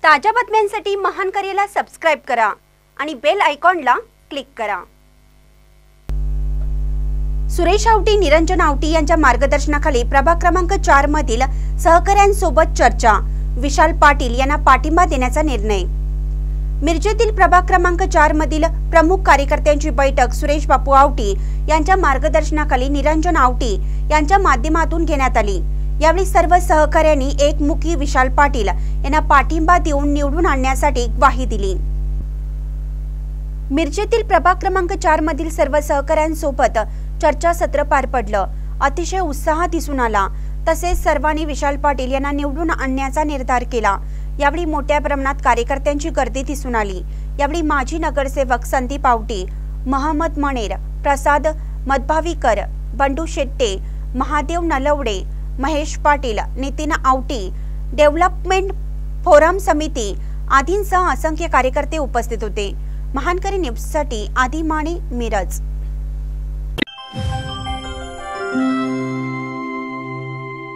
ताज्या बातम्यांसाठी महानकरेला सबस्क्राइब करा आणि बेल आयकॉनला क्लिक करा। सुरेश आवटी, निरंजन आवटी यांच्या मार्गदर्शनाखाली प्रभाग क्रमांक 4 मधील सहकाऱ्यांसोबत चर्चा, विशाल पाटील यांना पाठिंबा देण्याचा निर्णय। मिरजेतील प्रभाग क्रमांक 4 मधील प्रमुख कार्यकर्त्यांची बैठक सुरेश बापू आवटी यांच्या मार्गदर्शनाखाली निरंजन आवटी यांच्या माध्यमातून घेण्यात आली। यावेळी सर्व सहकाऱ्यांनी एकमुखी विशाल पाटील यांना पाठिंबा देऊन निवडून आणण्यासाठी ग्वाही दिली। मिरजेतील प्रभाग क्रमांक 4 मधील सर्व सहकाऱ्यांसोबत चर्चासत्र पार पडलं। अतिशय उत्साह दिसून आला। तसेच सर्वांनी विशाल पाटील यांना निवडून आणण्याचा निर्धार केला। यावेळी मोठ्या प्रमाणात कार्यकर्त्यांची गर्दी दिसून आली। यावेळी माजी नगरसेवक संदीप आवटी, महम्मद मणेर, प्रसाद मधभावीकर, बंडू शेट्टे, महादेव नलवडे, महेश पाटील, नितीन आवटी, डेव्हलपमेंट फोरम समिती आदींसह असंख्य कार्यकर्ते उपस्थित होते। महानकरी न्यूजसाठी आदी माने, मिरज।